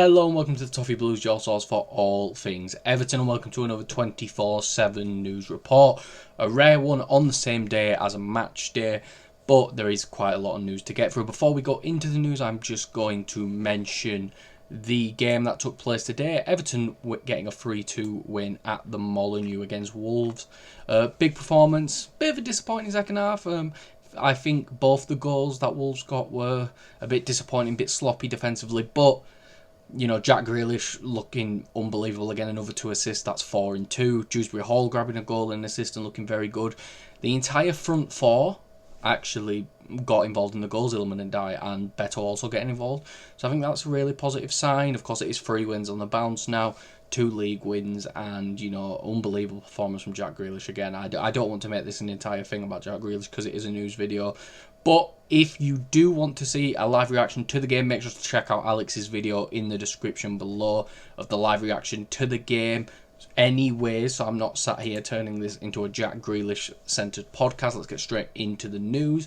Hello and welcome to the Toffee Blues, your source for all things Everton, and welcome to another 24/7 news report. A rare one on the same day as a match day, but there is quite a lot of news to get through. Before we go into the news, I'm just going to mention the game that took place today. Everton getting a 3-2 win at the Molineux against Wolves. Big performance, bit of a disappointing second half. I think both the goals that Wolves got were a bit disappointing, a bit sloppy defensively, but you know, Jack Grealish looking unbelievable again, another 2 assists, that's 4 and 2. Dewsbury Hall grabbing a goal and assist and looking very good. The entire front four actually got involved in the goals, Ilman and Dye, and Beto also getting involved. So I think that's a really positive sign. Of course, it is 3 wins on the bounce now, 2 league wins, and, you know, unbelievable performance from Jack Grealish again. I don't want to make this an entire thing about Jack Grealish because it is a news video. But if you do want to see a live reaction to the game, make sure to check out Alex's video in the description below of the live reaction to the game. Anyway, so I'm not sat here turning this into a Jack Grealish-centred podcast. Let's get straight into the news.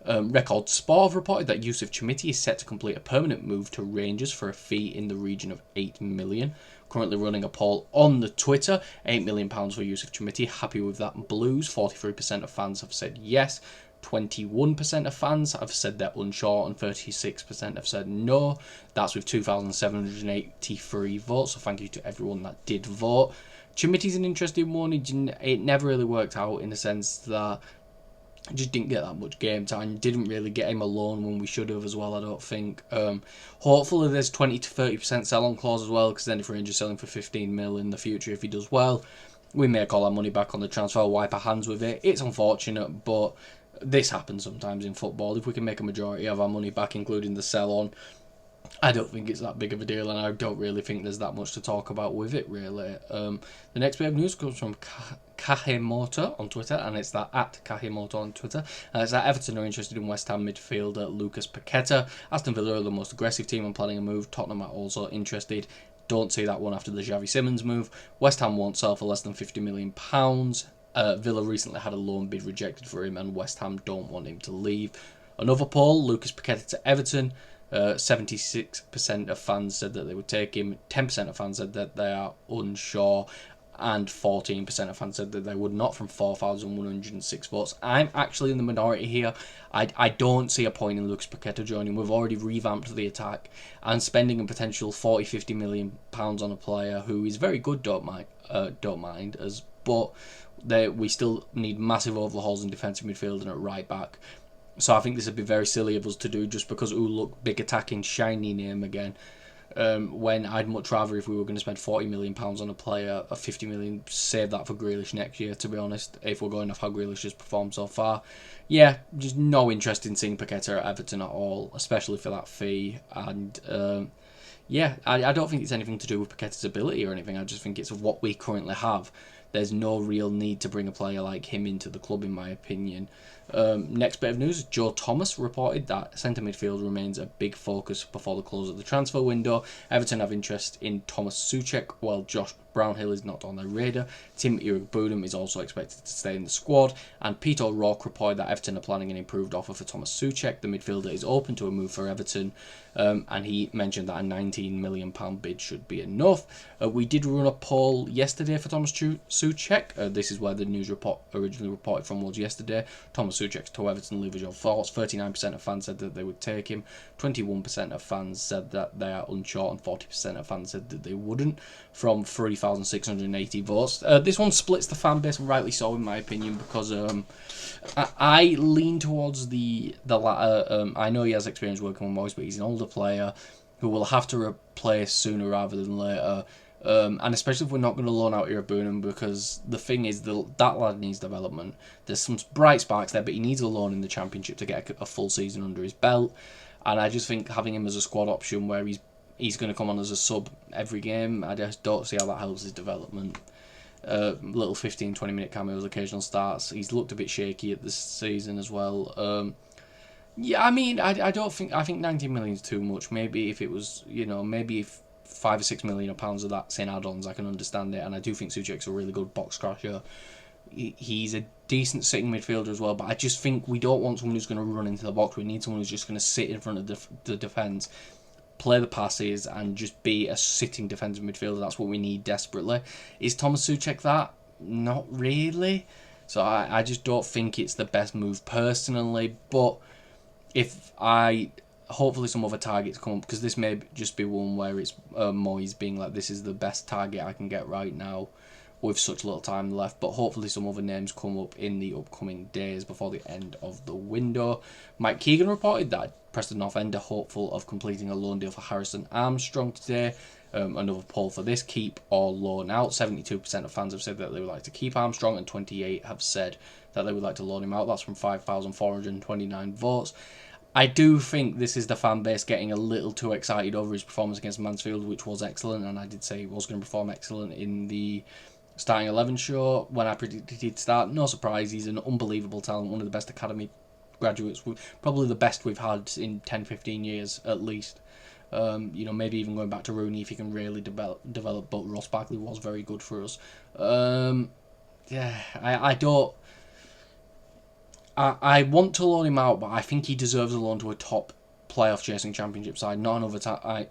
Record Sport have reported that Youssef Chermiti is set to complete a permanent move to Rangers for a fee in the region of £8 million. Currently running a poll on the Twitter. £8 million for Youssef Chermiti. Happy with that, Blues. 43% of fans have said yes. 21% of fans have said they're unsure and 36% have said no. That's with 2,783 votes, so thank you to everyone that did vote. Chermiti's an interesting one. It never really worked out in the sense that just didn't get that much game time. Didn't really get him alone when we should have as well, I don't think. Hopefully there's 20 to 30% sell-on clause as well, because then if Rangers selling for 15 mil in the future, if he does well, we make all our money back on the transfer, wipe our hands with it. It's unfortunate, but this happens sometimes in football. If we can make a majority of our money back, including the sell-on, I don't think it's that big of a deal, and I don't really think there's that much to talk about with it, really. The next bit of news comes from Kahimoto on Twitter, and it's that at Kahimoto on Twitter. And it's that Everton are interested in West Ham midfielder Lucas Paqueta. Aston Villa are the most aggressive team and planning a move. Tottenham are also interested. Don't see that one after the Xavi Simons move. West Ham won't sell for less than £50 million. Villa recently had a loan bid rejected for him, and West Ham don't want him to leave. Another poll, Lucas Paqueta to Everton. 76% of fans said that they would take him. 10% of fans said that they are unsure. And 14% of fans said that they would not, from 4,106 votes. I'm actually in the minority here. I don't see a point in Lucas Paqueta joining. We've already revamped the attack, and spending a potential £40-50 million on a player who is very good, don't mind us, but we still need massive overhauls in defensive midfield and at right back. So I think this would be very silly of us to do just because, look, big attacking, shiny name again. When I'd much rather, if we were going to spend £40 million on a player, a £50 million, save that for Grealish next year, to be honest, if we're going off how Grealish has performed so far. Yeah, just no interest in seeing Paqueta at Everton at all, especially for that fee. And I don't think it's anything to do with Paqueta's ability or anything. I just think it's what we currently have. There's no real need to bring a player like him into the club, in my opinion. Next bit of news, Joe Thomas reported that centre midfield remains a big focus before the close of the transfer window. Everton have interest in Thomas SOUCEK, while Josh Brownhill is not on their radar. Tim Iroegbunam is also expected to stay in the squad, and Peter O'Rourke reported that Everton are planning an improved offer for Thomas SOUCEK. The midfielder is open to a move for Everton, and he mentioned that a £19 million bid should be enough. We did run a poll yesterday for Thomas SOUCEK. This is where the news report originally reported from was yesterday. Thomas SOUCEK to Everton, leave us your thoughts. 39% of fans said that they would take him. 21% of fans said that they are unsure, and 40% of fans said that they wouldn't, from 3,680 votes. This one splits the fan base, rightly so in my opinion, because I lean towards the latter. I know he has experience working with Moyes, but he's an older player who will have to replace sooner rather than later. And especially if we're not going to loan out Iroegbunam, because the thing is that lad needs development. There's some bright sparks there, but he needs a loan in the Championship to get a full season under his belt. And I just think having him as a squad option where he's going to come on as a sub every game, I just don't see how that helps his development. Little 15-20 minute cameos, occasional starts. He's looked a bit shaky at this season as well. I think 19 million is too much. Maybe if it was, maybe if £5 or £6 million of that's in add-ons, I can understand it. And I do think Soucek's a really good box crasher. He's a decent sitting midfielder as well, but I just think we don't want someone who's going to run into the box. We need someone who's just going to sit in front of the defence, play the passes, and just be a sitting defensive midfielder. That's what we need desperately. Is Thomas Soucek that? Not really. So I just don't think it's the best move personally. But hopefully some other targets come up, because this may just be one where it's Moyes being like, this is the best target I can get right now with such little time left. But hopefully some other names come up in the upcoming days before the end of the window. Mike Keegan reported that Preston North End are hopeful of completing a loan deal for Harrison Armstrong today. Another poll for this: keep or loan out. 72% of fans have said that they would like to keep Armstrong, and 28% have said that they would like to loan him out. That's from 5,429 votes. I do think this is the fan base getting a little too excited over his performance against Mansfield, which was excellent, and I did say he was going to perform excellent in the starting 11 show when I predicted he'd start. No surprise, he's an unbelievable talent, one of the best academy graduates, probably the best we've had in 10-15 years at least. Maybe even going back to Rooney if he can really develop. But Ross Barkley was very good for us. I want to loan him out, but I think he deserves a loan to a top playoff chasing championship side, not another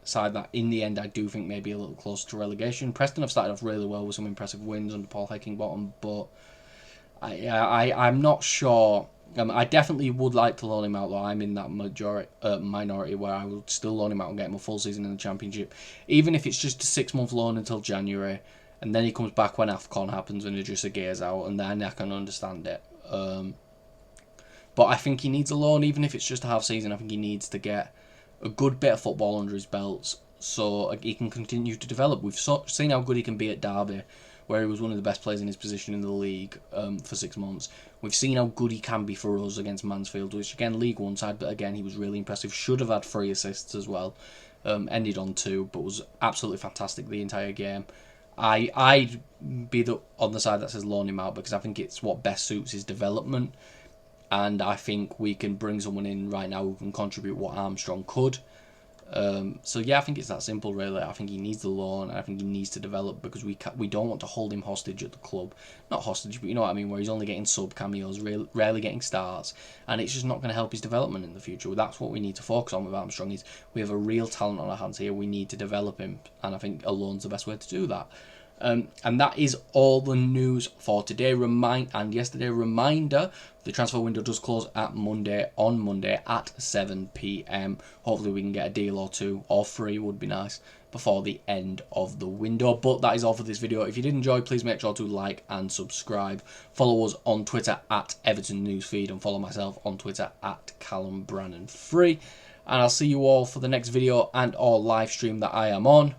side that in the end I do think may be a little closer to relegation. Preston have started off really well with some impressive wins under Paul Heckingbottom, but I'm not sure. I definitely would like to loan him out, though. I'm in that minority where I would still loan him out and get him a full season in the Championship, even if it's just a 6-month loan until January, and then he comes back when AFCON happens and Idrissa Gueye's out, and then I can understand it. But I think he needs a loan, even if it's just a half season. I think he needs to get a good bit of football under his belts so he can continue to develop. We've seen how good he can be at Derby, where he was one of the best players in his position in the league for 6 months. We've seen how good he can be for us against Mansfield, which again, League One side, but again, he was really impressive. Should have had 3 assists as well. Ended on 2, but was absolutely fantastic the entire game. I'd be on the side that says loan him out, because I think it's what best suits his development. And I think we can bring someone in right now who can contribute what Armstrong could. So yeah, I think it's that simple, really. I think he needs the loan. I think he needs to develop, because we don't want to hold him hostage at the club. Not hostage, but you know what I mean, where he's only getting sub cameos, rarely getting starts, and it's just not going to help his development in the future. That's what we need to focus on with Armstrong. Is we have a real talent on our hands here. We need to develop him, and I think a loan's the best way to do that. And that is all the news for today. Reminder, the transfer window does close on Monday at 7 PM. Hopefully we can get a deal or 2 or 3 would be nice before the end of the window. But that is all for this video. If you did enjoy, please make sure to like and subscribe. Follow us on Twitter at Everton Newsfeed, and follow myself on Twitter at Callum Brannan Free. And I'll see you all for the next video and or live stream that I am on.